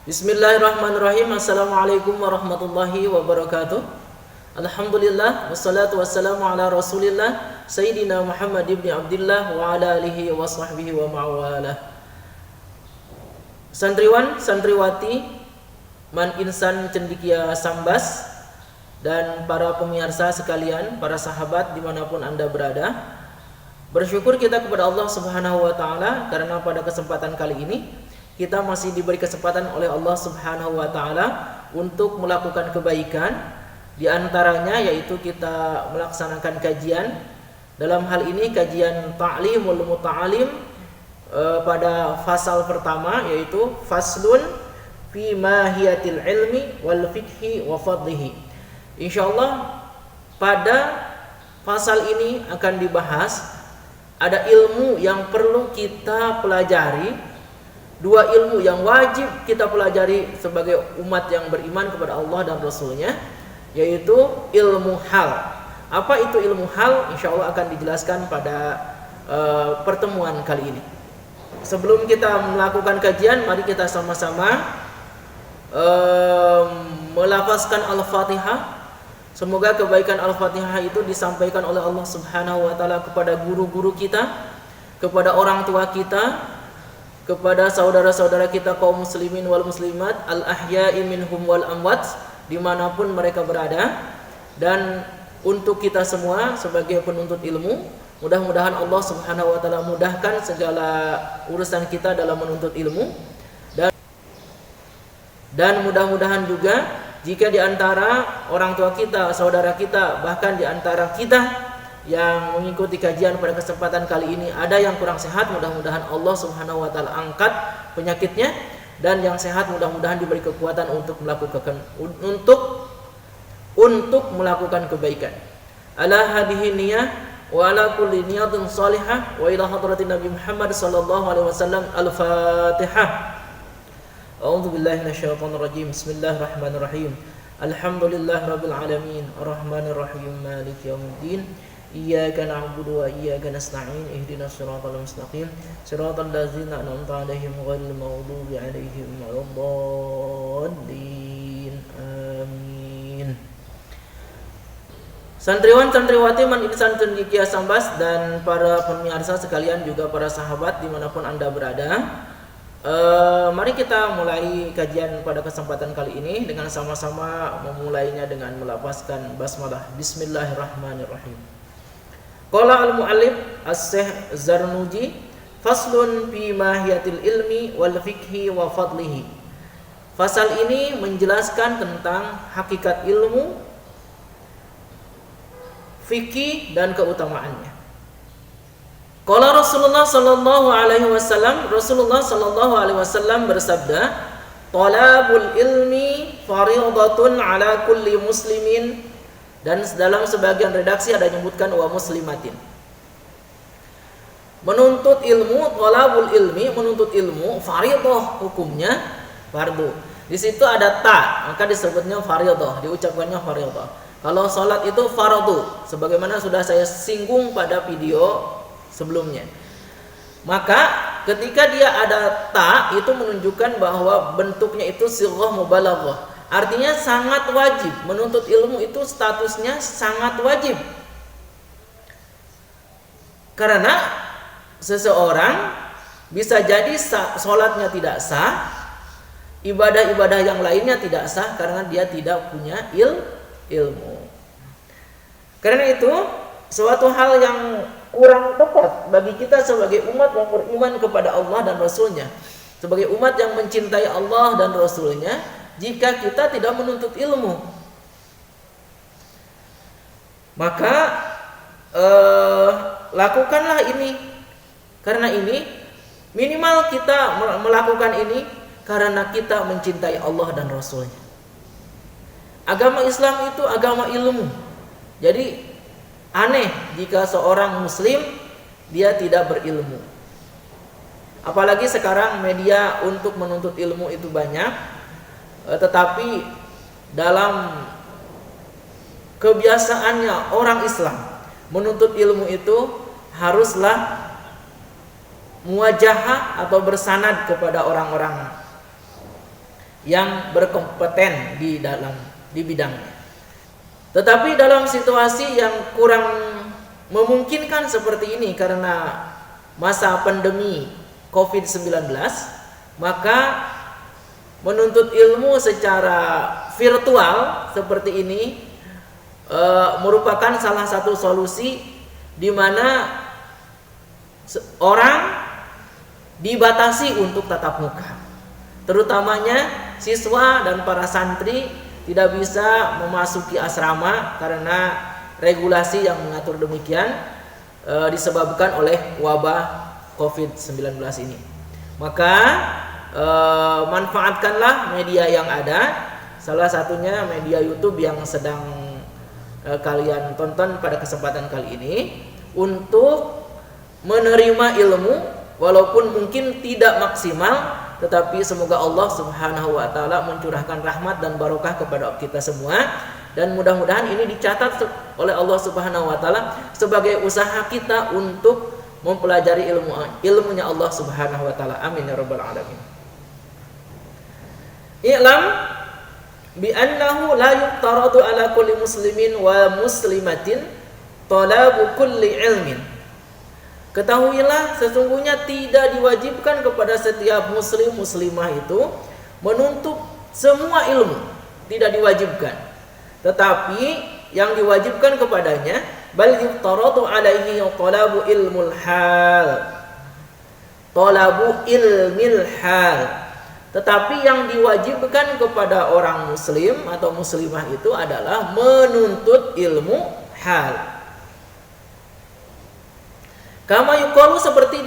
Bismillahirrahmanirrahim. Assalamualaikum warahmatullahi wabarakatuh. Alhamdulillah wassalatu wassalamu ala Rasulillah Sayyidina Muhammad ibn Abdullah wa ala alihi wa sahbihi wa ma'walah. Santriwan, santriwati, man insan cendikia sambas, dan para pemirsa sekalian, para sahabat dimanapun Anda berada, bersyukur kita kepada Allah Subhanahu wa Ta'ala karena pada kesempatan kali ini kita masih diberi kesempatan oleh Allah Subhanahu wa Ta'ala untuk melakukan kebaikan. Di antaranya yaitu kita melaksanakan kajian. Dalam hal ini kajian Ta'limul Muta'alim pada fasal pertama, yaitu faslun fi mahiyatil ilmi wal fikhi wa fadlihi. Insyaallah pada fasal ini akan dibahas ada ilmu yang perlu kita pelajari, dua ilmu yang wajib kita pelajari sebagai umat yang beriman kepada Allah dan Rasulnya, yaitu ilmu hal. Apa itu ilmu hal? Insya Allah akan dijelaskan pada pertemuan kali ini. Sebelum kita melakukan kajian, mari kita sama-sama melafazkan Al-Fatihah. Semoga kebaikan Al-Fatihah itu disampaikan oleh Allah Subhanahu wa Ta'ala kepada guru-guru kita, kepada orang tua kita, kepada saudara-saudara kita kaum muslimin wal muslimat, al-ahya'i minhum wal amwat, dimanapun mereka berada, dan untuk kita semua sebagai penuntut ilmu, mudah-mudahan Allah Subhanahu wa Ta'ala mudahkan segala urusan kita dalam menuntut ilmu, dan mudah-mudahan juga jika di antara orang tua kita, saudara kita, bahkan di antara kita yang mengikuti kajian pada kesempatan kali ini ada yang kurang sehat, mudah-mudahan Allah Subhanahu wa Ta'ala angkat penyakitnya, dan yang sehat mudah-mudahan diberi kekuatan untuk melakukan kebaikan. Ala hadhihi niyyah wa ala kulli niyatin salihah wa ila hadratin Nabi Muhammad sallallahu alaihi wasallam. Al-Fatihah. A'udzu billahi minasyaitonir rajim. Bismillahirrahmanirrahim. Alhamdulillahirabbil alamin, arrahmanir rahim, maliki yaumiddin. Iyyaka na'budu wa iyyaka nasta'in. Ihdinas siratal mustaqim, siratal ladzina an'amta 'alaihim ghairil maghdubi 'alaihim waladdallin. Amin. Santriwan, santriwati, man insan cendikia sambas, dan para pemirsa sekalian, juga para sahabat dimanapun Anda berada, mari kita mulai kajian pada kesempatan kali ini dengan sama-sama memulainya dengan melafazkan basmalah. Bismillahirrahmanirrahim. Qala al-mu'allif as-Syekh Zarnuji, faslun fi mahiyatil ilmi wal fikhi wa fadlihi. Fasal ini menjelaskan tentang hakikat ilmu, fikih, dan keutamaannya. Qala Rasulullah sallallahu alaihi wasallam, Rasulullah sallallahu alaihi wasallam bersabda, "Talabul ilmi fardhatun ala kulli muslimin." Dan dalam sebagian redaksi ada menyebutkan wa muslimatin. Menuntut ilmu, talabul ilmi, menuntut ilmu, fardhah hukumnya fardu. Di situ ada ta, maka disebutnya fardhah, diucapkannya fardhah. Kalau salat itu fardu, sebagaimana sudah saya singgung pada video sebelumnya. Maka ketika dia ada ta, itu menunjukkan bahwa bentuknya itu sighah mubalaghah. Artinya sangat wajib. Menuntut ilmu itu statusnya sangat wajib. Karena seseorang bisa jadi sholatnya tidak sah, ibadah-ibadah yang lainnya tidak sah karena dia tidak punya ilmu. Karena itu suatu hal yang kurang tepat bagi kita sebagai umat yang beriman kepada Allah dan Rasulnya, sebagai umat yang mencintai Allah dan Rasulnya, jika kita tidak menuntut ilmu. Maka lakukanlah ini. Karena ini minimal kita melakukan ini karena kita mencintai Allah dan Rasulnya. Agama Islam itu agama ilmu. Jadi aneh jika seorang muslim dia tidak berilmu. Apalagi sekarang media untuk menuntut ilmu itu banyak. Tetapi dalam kebiasaannya orang Islam menuntut ilmu itu haruslah muwajahah atau bersanad kepada orang-orang yang berkompeten di bidangnya. Tetapi dalam situasi yang kurang memungkinkan seperti ini karena masa pandemi COVID-19, maka menuntut ilmu secara virtual seperti ini merupakan salah satu solusi di mana orang dibatasi untuk tatap muka. Terutamanya siswa dan para santri tidak bisa memasuki asrama karena regulasi yang mengatur demikian disebabkan oleh wabah COVID-19 ini. Maka manfaatkanlah media yang ada, salah satunya media YouTube yang sedang kalian tonton pada kesempatan kali ini, untuk menerima ilmu walaupun mungkin tidak maksimal, tetapi semoga Allah Subhanahu wa taala mencurahkan rahmat dan barokah kepada kita semua, dan mudah-mudahan ini dicatat oleh Allah Subhanahu wa taala sebagai usaha kita untuk mempelajari ilmunya Allah Subhanahu wa taala. Amin ya rabbal alamin. I'lam bi annahu la yuqtaradu ala kulli muslimin wa muslimatin talabu kulli ilmin. Ketahuilah sesungguhnya tidak diwajibkan kepada setiap muslim muslimah itu menuntut semua ilmu, tidak diwajibkan. Tetapi yang diwajibkan kepadanya bal yuqtaradu alaihi talabu ilmul hal. Talabu ilmil hal. Tetapi yang diwajibkan kepada orang muslim atau muslimah itu adalah menuntut ilmu hal. Kama yuqalu seperti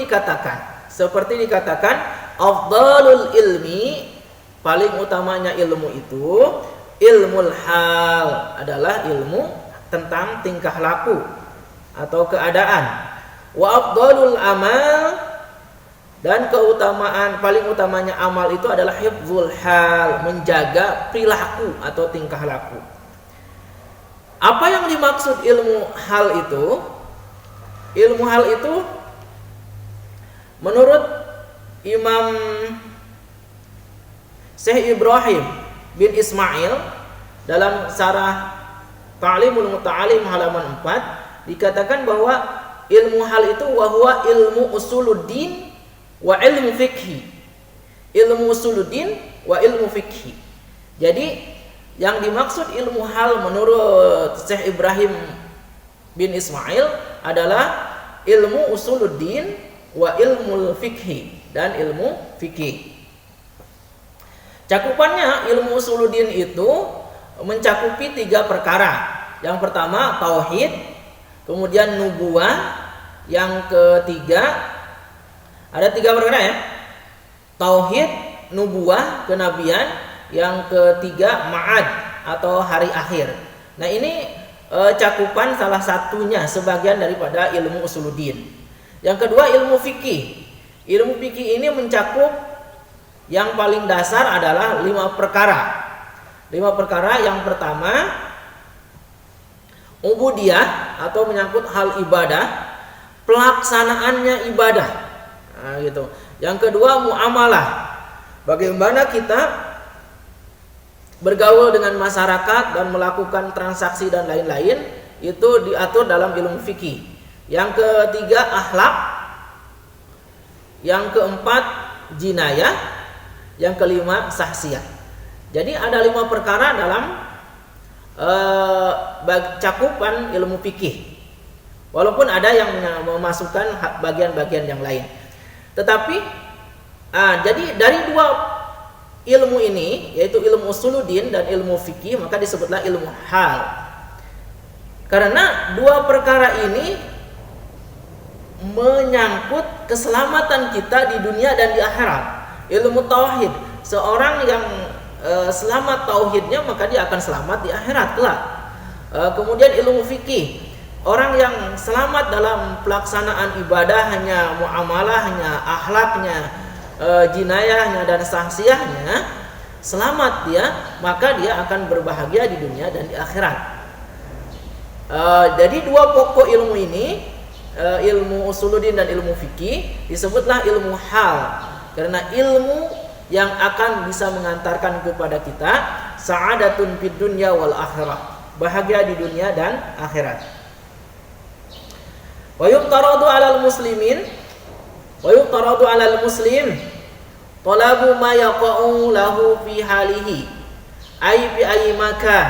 dikatakan afdalul ilmi, paling utamanya ilmu itu ilmul hal, adalah ilmu tentang tingkah laku atau keadaan. Wa afdalul amal, dan paling utamanya amal itu adalah hifdzul hal, menjaga perilaku atau tingkah laku. Apa yang dimaksud ilmu hal itu? Ilmu hal itu menurut Imam Syekh Ibrahim bin Ismail dalam Syarah Ta'limul Muta'alim halaman 4 dikatakan bahwa ilmu hal itu wa huwa ilmu usuluddin wa ilmu fikhi. Ilmu usuluddin wa ilmu fikhi. Jadi yang dimaksud ilmu hal menurut Syekh Ibrahim bin Ismail adalah ilmu usuluddin wa ilmu fikhi, dan ilmu fikih. Cakupannya ilmu usuluddin itu mencakupi 3 perkara. Yang pertama tauhid, kemudian nubuwah, yang ketiga ada 3 perkara ya. Tauhid, nubuwah, kenabian, yang ketiga ma'ad atau hari akhir. Nah, ini cakupan salah satunya sebagian daripada ilmu usuluddin. Yang kedua ilmu fikih. Ilmu fikih ini mencakup yang paling dasar adalah 5 perkara. 5 perkara. Yang pertama ubudiyah atau menyangkut hal ibadah, pelaksanaannya ibadah. Nah, gitu. Yang kedua muamalah, bagaimana kita bergaul dengan masyarakat dan melakukan transaksi dan lain-lain, itu diatur dalam ilmu fikih. Yang ketiga akhlak, yang keempat jinayah, yang kelima sahsiah. Jadi ada 5 perkara dalam cakupan ilmu fikih. Walaupun ada yang memasukkan bagian-bagian yang lain. Tetapi jadi dari 2 ilmu ini, yaitu ilmu usuluddin dan ilmu fikih, maka disebutlah ilmu hal. Karena 2 perkara ini menyangkut keselamatan kita di dunia dan di akhirat. Ilmu tauhid, seorang yang selamat tauhidnya maka dia akan selamat di akhirat kelak. Kemudian ilmu fikih, orang yang selamat dalam pelaksanaan ibadahnya, muamalahnya, akhlaknya, jinayahnya dan sahsiahnya, selamat dia, maka dia akan berbahagia di dunia dan di akhirat. Jadi 2 pokok ilmu ini, ilmu usuluddin dan ilmu fikih, disebutlah ilmu hal. Karena ilmu yang akan bisa mengantarkan kepada kita sa'adatun fid dunya wal akhirah, bahagia di dunia dan akhirat. Wa yuftaradu 'alal muslimin wa yuftaradu 'alal muslim talabu ma yaqa'u lahu fi halihi ay fi ayyi makan.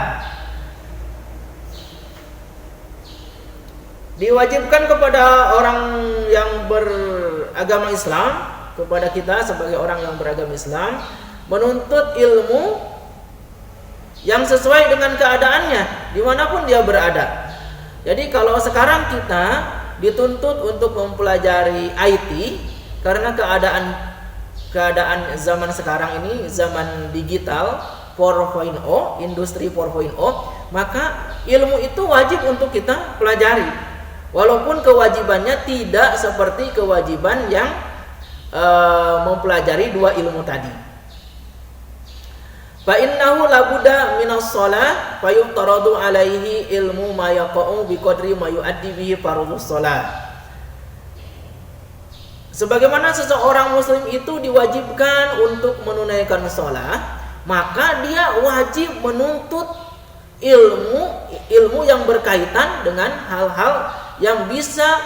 Diwajibkan kepada orang yang beragama Islam, kepada kita sebagai orang yang beragama Islam, menuntut ilmu yang sesuai dengan keadaannya dimanapun dia berada. Jadi kalau sekarang kita dituntut untuk mempelajari IT karena keadaan zaman sekarang ini zaman digital 4.0, industri 4.0, maka ilmu itu wajib untuk kita pelajari. Walaupun kewajibannya tidak seperti kewajiban yang mempelajari dua ilmu tadi. Fa innahu labudda minas shalah fa yuftaradu alaihi ilmu ma yaqa'u biqadri ma yuaddi bihi fardhus shalah. Sebagaimana seseorang muslim itu diwajibkan untuk menunaikan shalah, maka dia wajib menuntut ilmu yang berkaitan dengan hal-hal yang bisa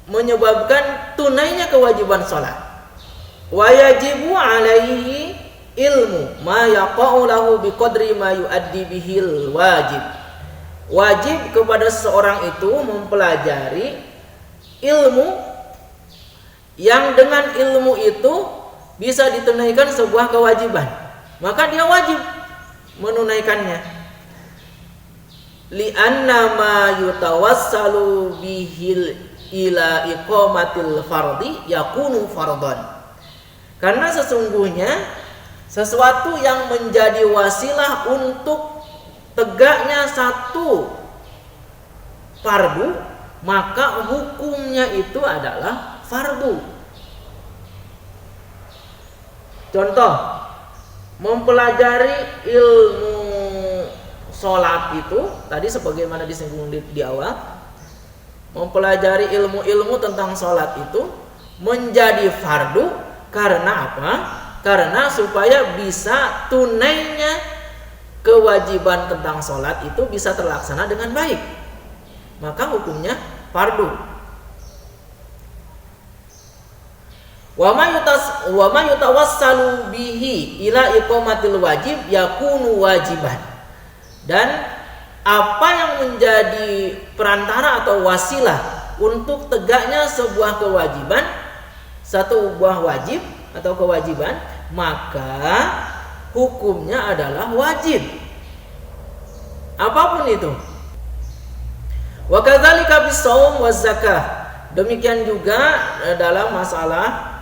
menyebabkan tunainya kewajiban salat. Wa yajibu alaihi ilmu ma yaqa'u lahu biqadri ma yuaddi bihil wajib. Wajib kepada seseorang itu mempelajari ilmu yang dengan ilmu itu bisa ditunaikan sebuah kewajiban, maka dia wajib menunaikannya. Li'anna ma yutawassalu bihil ila iqamatil fardi yakunu fardhan. Karena sesungguhnya sesuatu yang menjadi wasilah untuk tegaknya satu fardu, maka hukumnya itu adalah fardu. Contoh, mempelajari ilmu sholat itu tadi sebagaimana disinggung di awal, mempelajari ilmu-ilmu tentang sholat itu menjadi fardu karena apa? Karena supaya bisa tunainya kewajiban tentang sholat itu bisa terlaksana dengan baik, maka hukumnya fardu. Wa ma yutawassalu bihi ila iqamatil wajib yakunu wajiban. Dan apa yang menjadi perantara atau wasilah untuk tegaknya sebuah kewajiban, satu buah wajib atau kewajiban, maka hukumnya adalah wajib. Apapun itu. Wa kadzalika bis-shaum waz zakah. Demikian juga dalam masalah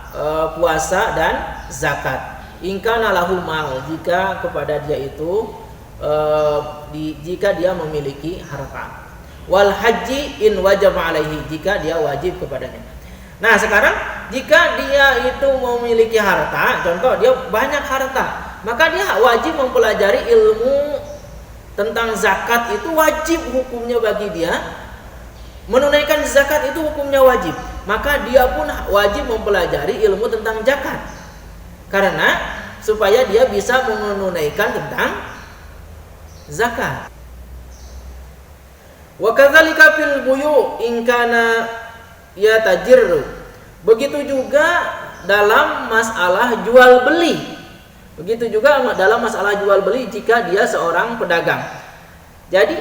puasa dan zakat. In kana lahu mal, jika kepada dia itu jika dia memiliki harta. Wal haji in wajib alaihi, jika dia wajib kepadanya. Nah sekarang jika dia itu memiliki harta, contoh dia banyak harta, maka dia wajib mempelajari ilmu tentang zakat, itu wajib hukumnya bagi dia. Menunaikan zakat itu hukumnya wajib, maka dia pun wajib mempelajari ilmu tentang zakat, karena supaya dia bisa menunaikan tentang zakat. Wa kadzalika fil buyu in kana yatajirru. Begitu juga dalam masalah jual beli. Begitu juga dalam masalah jual beli jika dia seorang pedagang. Jadi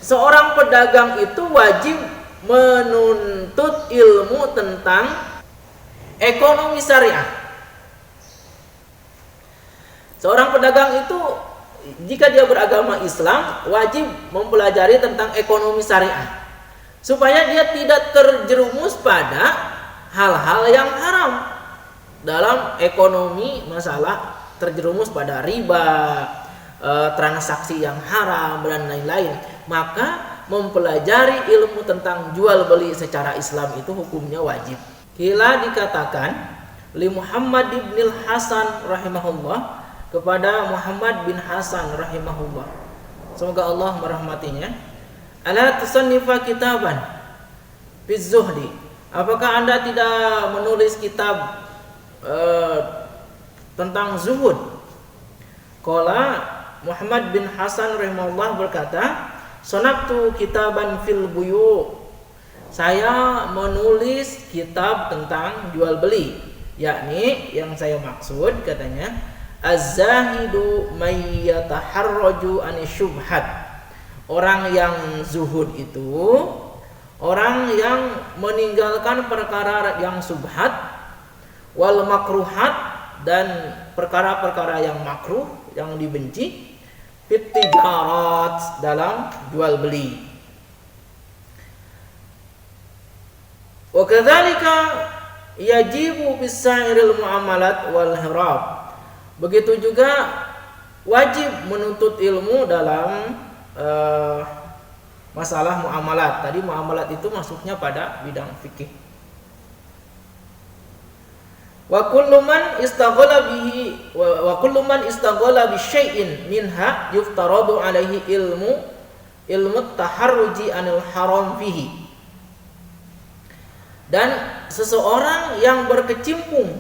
seorang pedagang itu wajib menuntut ilmu tentang ekonomi syariah. Seorang pedagang itu jika dia beragama Islam wajib mempelajari tentang ekonomi syariah supaya dia tidak terjerumus pada hal-hal yang haram dalam ekonomi, masalah terjerumus pada riba, transaksi yang haram dan lain-lain. Maka mempelajari ilmu tentang jual beli secara Islam itu hukumnya wajib. Kila dikatakan li Muhammad ibn Hasan rahimahullah, kepada Muhammad bin Hasan rahimahullah, semoga Allah merahmatinya, ala tusannifa kitaban fi zuhdi, apakah Anda tidak menulis kitab tentang zuhud. Qala Muhammad bin Hasan rahimahullah berkata, "Sanabtu kitaban fil buyu." Saya menulis kitab tentang jual beli, yakni yang saya maksud katanya az-zahidu may yataharraju anisyubhat. Orang yang zuhud itu orang yang meninggalkan perkara yang subhat, wal makruhat, dan perkara-perkara yang makruh, yang dibenci, fit tijarat, dalam jual beli. Wa kadzalika yajibu bisairil muamalat wal hirab. Begitu juga wajib menuntut ilmu dalam masalah muamalat. Tadi muamalat itu masuknya pada bidang fikih. Wa kullu man istaghala bihi wa kullu man istaghala bi syai'in minha yuftaradu alaihi ilmu taharruji anil haram fihi. Dan seseorang yang berkecimpung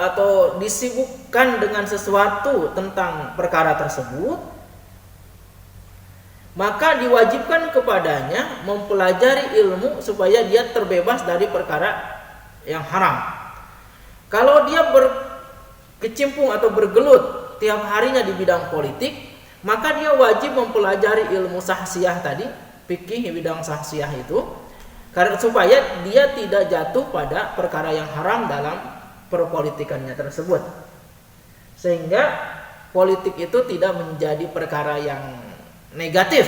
atau disibukkan dengan sesuatu tentang perkara tersebut, maka diwajibkan kepadanya mempelajari ilmu supaya dia terbebas dari perkara yang haram. Kalau dia berkecimpung atau bergelut tiap harinya di bidang politik, maka dia wajib mempelajari ilmu sahsiyah tadi, fikih bidang sahsiyah itu, karena supaya dia tidak jatuh pada perkara yang haram dalam perpolitikannya tersebut. Sehingga politik itu tidak menjadi perkara yang negatif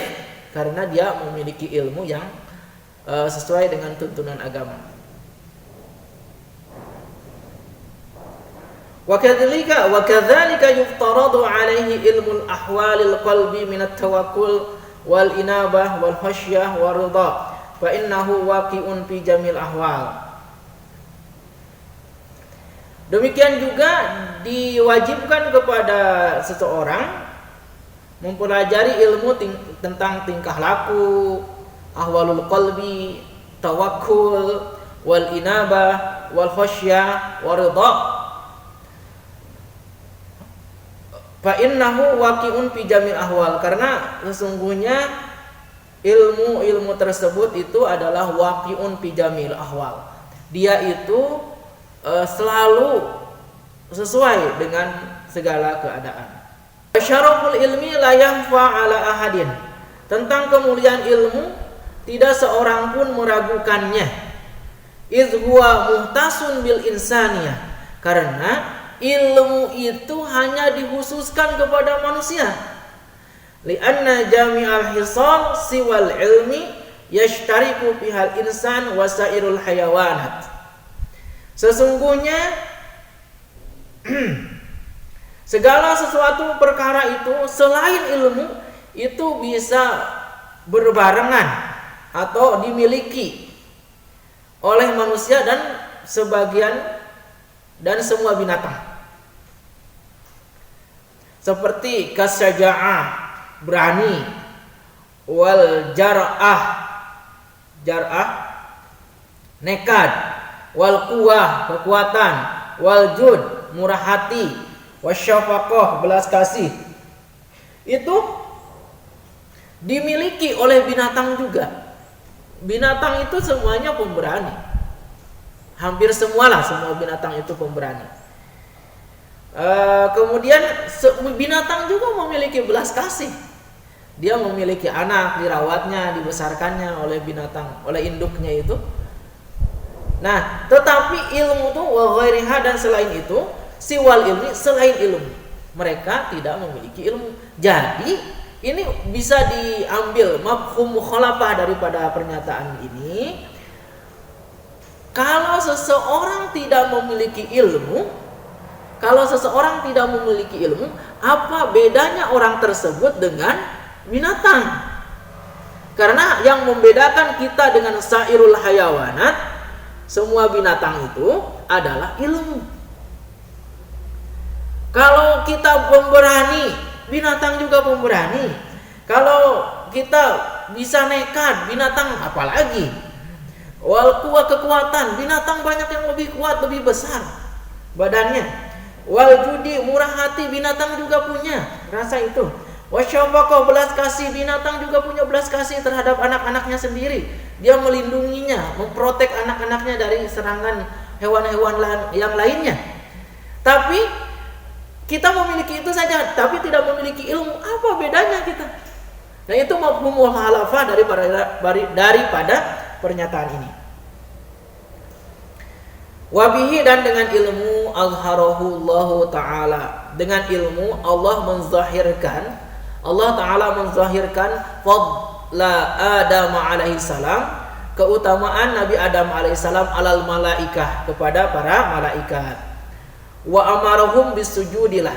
karena dia memiliki ilmu yang sesuai dengan tuntunan agama. Wa kadzalika yuftaradu alaihi ilmul ahwalil qalbi min at-tawakkul wal inabah wal khasyah war ridha fa innahu waqi'un fi jamil ahwal. Demikian juga diwajibkan kepada seseorang mempelajari ilmu tentang tingkah laku, ahwalul qalbi, tawakkul, wal inabah, wal khasyah, wa ridha. Fa innahu waqi'un fi jamil ahwal, karena sesungguhnya ilmu tersebut itu adalah waqi'un fi jamil ahwal. Dia itu selalu sesuai dengan segala keadaan. Syaraful ilmi la yakhfa ala ahadin. Tentang kemuliaan ilmu tidak seorang pun meragukannya. Idh huwa muhtasun bil insaniyah. Karena ilmu itu hanya dikhususkan kepada manusia. Lianna jami'al hisal siwal ilmi yashtariku bihal insan wasairul hayawanat. Sesungguhnya segala sesuatu perkara itu selain ilmu itu bisa berbarengan atau dimiliki oleh manusia dan sebagian dan semua binatang. Seperti kasyaja'ah, berani, wal jar'ah, nekad, wal quwwah, kekuatan, wal jud, murah hati, wasyafaqah, belas kasih. Itu dimiliki oleh binatang juga. Binatang itu semuanya pemberani. Hampir semualah, semua binatang itu pemberani. Kemudian binatang juga memiliki belas kasih. Dia memiliki anak, dirawatnya, dibesarkannya oleh binatang, oleh induknya itu. Nah, tetapi ilmu itu wa ghairiha, dan selain itu, siwal ilmi, selain ilmu, mereka tidak memiliki ilmu. Jadi ini bisa diambil mafhum mukhalafah daripada pernyataan ini. Kalau seseorang tidak memiliki ilmu, apa bedanya orang tersebut dengan binatang? Karena yang membedakan kita dengan sairul hayawanat, semua binatang itu adalah ilmu. Kalau kita pemberani, binatang juga pemberani. Kalau kita bisa nekat, binatang apalagi. Wal quwwah, kekuatan, binatang banyak yang lebih kuat, lebih besar badannya. Wal judi, murah hati, binatang juga punya rasa itu. Wasyafaqah, belas kasih, binatang juga punya belas kasih terhadap anak-anaknya sendiri. Dia melindunginya, memprotek anak-anaknya dari serangan hewan-hewan yang lainnya. Tapi kita memiliki itu saja, tapi tidak memiliki ilmu. Apa bedanya kita? Nah, itu mafhum mukhalafah daripada pernyataan ini. Wabihi, dan dengan ilmu azharahullahu ta'ala, dengan ilmu Allah Ta'ala menzahirkan fadla Adam alaihi salam, keutamaan Nabi Adam alaihi salam alal malaikah, kepada para malaikat. Wa amarahum bisujudilah,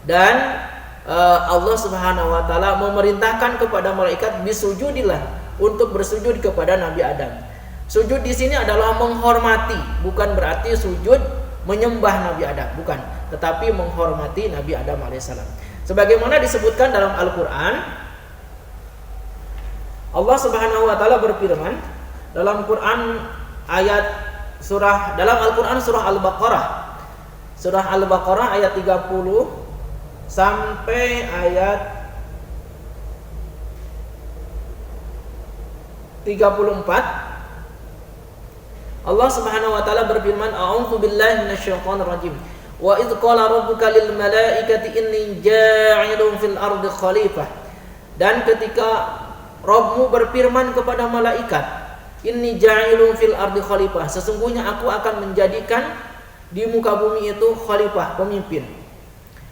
dan Allah Subhanahu wa taala memerintahkan kepada malaikat bisujudilah, untuk bersujud kepada Nabi Adam. Sujud di sini adalah menghormati, bukan berarti sujud menyembah Nabi Adam, bukan, tetapi menghormati Nabi Adam alaihissalam. Sebagaimana disebutkan dalam Al-Qur'an, Allah Subhanahu wa taala berfirman dalam Quran dalam Al-Qur'an surah Al-Baqarah. Surah Al-Baqarah ayat 30 sampai ayat 34. Allah Subhanahu wa taala berfirman, a'udzu billahi minasyaitonir rajim. Wa idz qala rabbuka lil malaikati inni ja'ilun fil ardi khalifah. Dan ketika Rabbmu berfirman kepada malaikat, inni ja'ilun fil ardi khalifah, sesungguhnya aku akan menjadikan di muka bumi itu khalifah, pemimpin.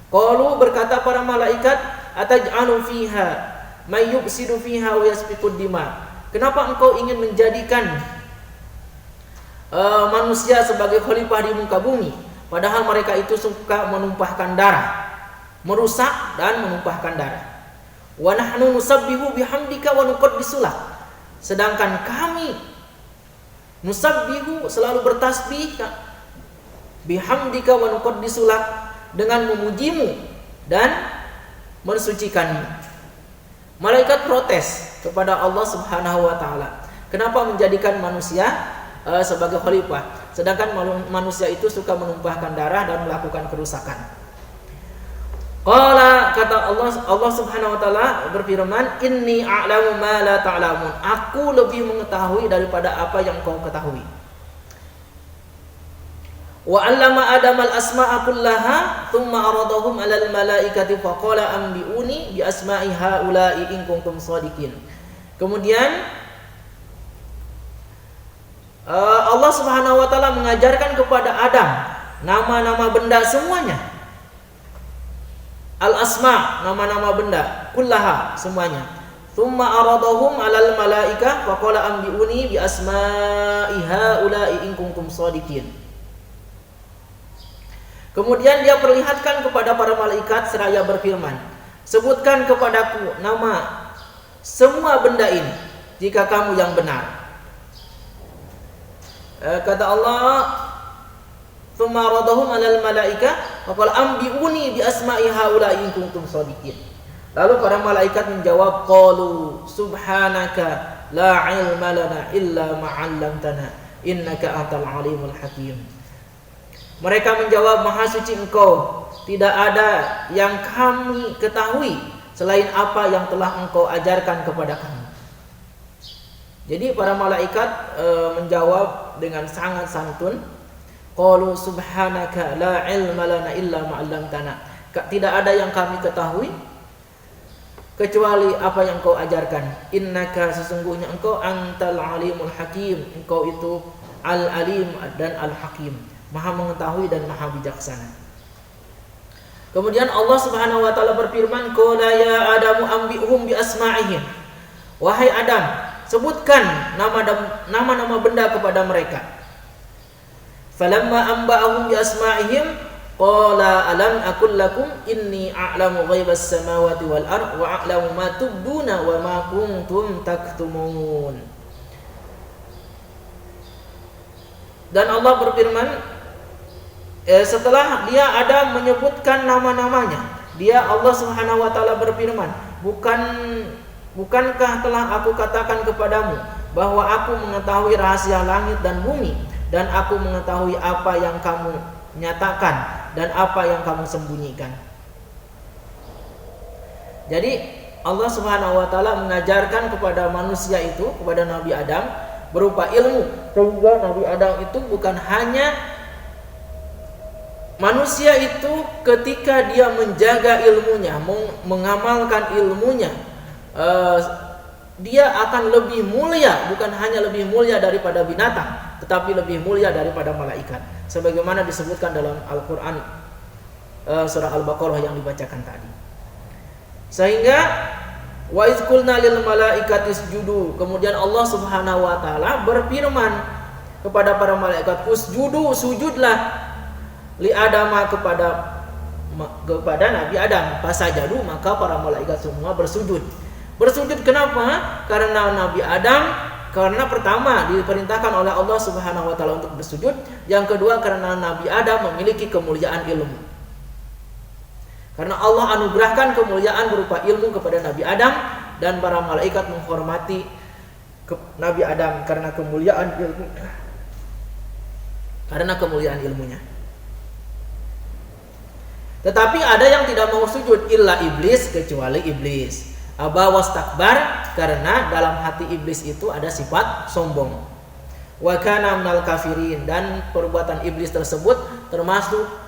Qalu, berkata para malaikat, ataj'alu fiha may yufsidu fiha wa yasfikud dima. Kenapa engkau ingin menjadikan manusia sebagai khalifah di muka bumi, padahal mereka itu suka menumpahkan darah, merusak dan menumpahkan darah. Wa nahnu nusabbihu bihamdika wa nuqaddisu lak, sedangkan kami nusabbihu, selalu bertasbih, bihamdika wa nuqaddisu lak, dengan memujimu dan mensucikanmu. Malaikat protes kepada Allah Subhanahu wa taala, kenapa menjadikan manusia sebagai khalifah, sedangkan manusia itu suka menumpahkan darah dan melakukan kerusakan. Qala, kata Allah Subhanahu wa taala berfirman, inni a'lamu ma la ta'lamun, aku lebih mengetahui daripada apa yang kau ketahui. Wa 'allama Adam al-asma'a kullaha thumma aradahum 'alal malaikati faqala anbi'uni bi asma'i haula'i in kuntum shadiqin. Kemudian Allah Subhanahu wa taala mengajarkan kepada Adam nama-nama benda semuanya. Al-asma, nama-nama benda, kullaha, semuanya. Tsumma aradahum 'alal malaika faqala anbi'uni bi asma'i haula'i in kuntum shadiqin. Kemudian dia perlihatkan kepada para malaikat seraya berfirman, sebutkan kepadaku nama semua benda ini jika kamu yang benar. Kata Allah, "Tsumma radahum 'alal malaika wa qala anbi'uni bi asma'i haula'i in kuntum shadiqin." Lalu para malaikat menjawab, qalu subhanaka la 'ilma lana illa ma 'allamtana innaka antal 'alimul hakim. Mereka menjawab, maha suci Engkau, tidak ada yang kami ketahui selain apa yang telah Engkau ajarkan kepada kami. Jadi para malaikat menjawab dengan sangat santun, qalu subhanaka la ilma lana illa ma 'allamtana. Tidak ada yang kami ketahui kecuali apa yang Kau ajarkan. Innaka, sesungguhnya Engkau antal alimul hakim, Engkau itu al-alim dan al-hakim, maha mengetahui dan maha bijaksana. Kemudian Allah Subhanahu wa taala berfirman, qala ya adamu anbi'hum bi asma'ihim. Wahai Adam, sebutkan nama-nama benda kepada mereka. Falamma anba'ahum bi asma'ihim qala alam aqul lakum inni a'lamu ghaibas samawati wal ard wa a'lamu ma tubduna wa ma kuntum taktumun. Dan Allah berfirman, setelah dia ada menyebutkan nama-namanya, dia Allah Subhanahu wa taala berfirman, bukankah telah aku katakan kepadamu bahwa aku mengetahui rahasia langit dan bumi, dan aku mengetahui apa yang kamu nyatakan dan apa yang kamu sembunyikan. Jadi Allah Subhanahu wa taala mengajarkan kepada manusia itu, kepada Nabi Adam berupa ilmu, sehingga Nabi Adam itu bukan hanya manusia itu ketika dia menjaga ilmunya, mengamalkan ilmunya, dia akan lebih mulia, bukan hanya lebih mulia daripada binatang, tetapi lebih mulia daripada malaikat, sebagaimana disebutkan dalam Al-Quran surah Al-Baqarah yang dibacakan tadi. Sehingga wa iz qulna lil malaikati isjudu, kemudian Allah Subhanahu wa taala berfirman kepada para malaikat, usjudu, sujudlah li Adama kepada Nabi Adam. Fasajadu, maka para malaikat semua bersujud. Bersujud kenapa? Karena Nabi Adam, karena pertama diperintahkan oleh Allah Subhanahu wa taala untuk bersujud, yang kedua karena Nabi Adam memiliki kemuliaan ilmu. Karena Allah anugerahkan kemuliaan berupa ilmu kepada Nabi Adam, dan para malaikat menghormati Nabi Adam karena kemuliaan ilmu, karena kemuliaan ilmunya. Tetapi ada yang tidak mau sujud, illa iblis, kecuali iblis. Aba wastakbar, karena dalam hati iblis itu ada sifat sombong. Wa kana minal kafirin, dan perbuatan iblis tersebut termasuk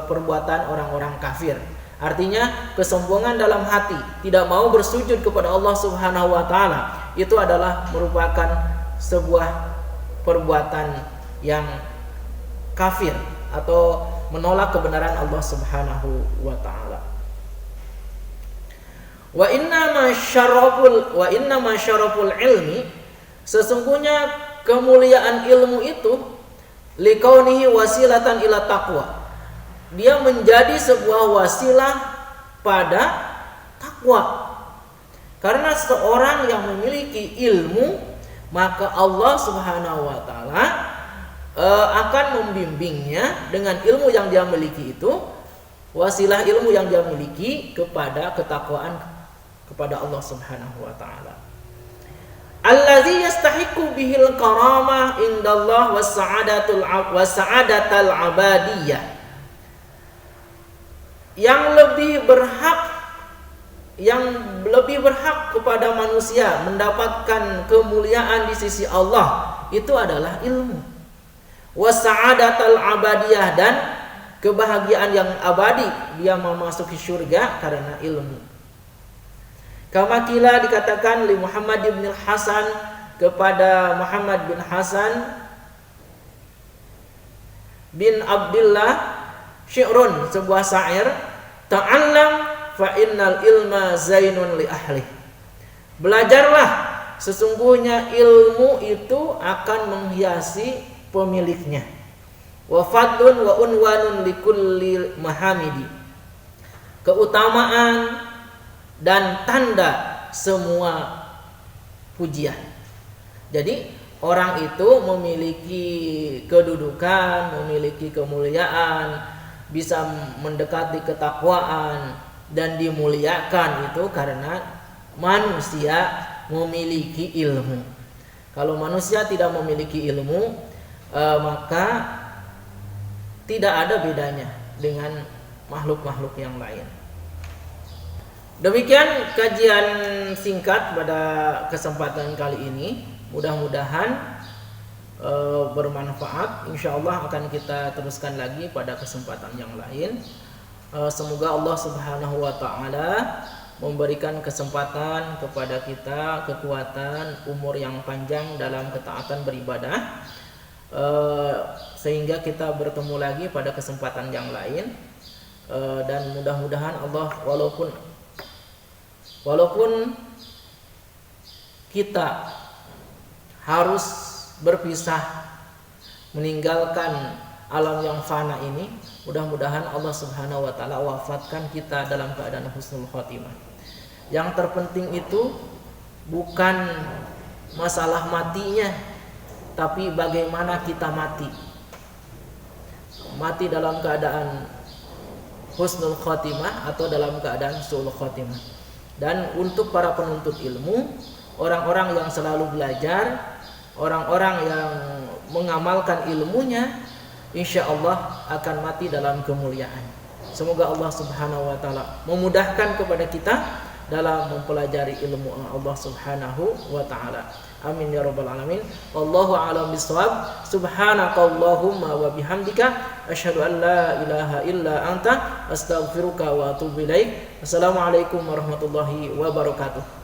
perbuatan orang-orang kafir. Artinya kesombongan dalam hati, tidak mau bersujud kepada Allah Subhanahu wa taala, itu adalah merupakan sebuah perbuatan yang kafir atau menolak kebenaran Allah Subhanahu wa taala. Wa inna ma syaraful ilmi, sesungguhnya kemuliaan ilmu itu likaunihi wasilatan ila taqwa, dia menjadi sebuah wasilah pada takwa. Karena seorang yang memiliki ilmu, maka Allah Subhanahu wa taala akan membimbingnya dengan ilmu yang dia miliki itu, wasilah ilmu yang dia miliki kepada ketakwaan kepada Allah Subhanahu wa taala. Allazi yastahiqu bihil karamah indallah wasa'adatul abadiyah, yang lebih berhak kepada manusia mendapatkan kemuliaan di sisi Allah, itu adalah ilmu. Wasa'adatul abadiyah, dan kebahagiaan yang abadi, dia memasuki surga karena ilmu. Kama kila, dikatakan li Muhammad bin Hasan, kepada Muhammad bin Hasan bin Abdullah, syi'run, sebuah syair, ta'allam fa innal ilma zainun li ahli, belajarlah, sesungguhnya ilmu itu akan menghiasi pemiliknya. Wa fadlun wa unwanun li kulli mahamidi, keutamaan dan tanda semua pujian. Jadi orang itu memiliki kedudukan, memiliki kemuliaan, bisa mendekati ketakwaan dan dimuliakan itu karena manusia memiliki ilmu. Kalau manusia tidak memiliki ilmu, maka tidak ada bedanya dengan makhluk-makhluk yang lain. Demikian kajian singkat pada kesempatan kali ini. Mudah-mudahan bermanfaat. Insyaallah akan kita teruskan lagi pada kesempatan yang lain. Semoga Allah Subhanahu wa taala memberikan kesempatan kepada kita, kekuatan, umur yang panjang dalam ketaatan beribadah, sehingga kita bertemu lagi pada kesempatan yang lain. Dan mudah-mudahan Allah, walaupun kita harus berpisah meninggalkan alam yang fana ini, mudah-mudahan Allah Subhanahu wa taala wafatkan kita dalam keadaan husnul khotimah. Yang terpenting itu bukan masalah matinya, tapi bagaimana kita mati. Mati dalam keadaan husnul khotimah atau dalam keadaan su'ul khotimah. Dan untuk para penuntut ilmu, orang-orang yang selalu belajar, orang-orang yang mengamalkan ilmunya, insya Allah akan mati dalam kemuliaan. Semoga Allah Subhanahu wa taala memudahkan kepada kita dalam mempelajari ilmu Allah Subhanahu wa taala. Amin ya rabbal alamin. Wallahu a'lam bishawab. Subhanakallahumma wa bihamdika asyhadu an la ilaha illa anta astaghfiruka wa atubu ilaik. Assalamualaikum warahmatullahi wabarakatuh.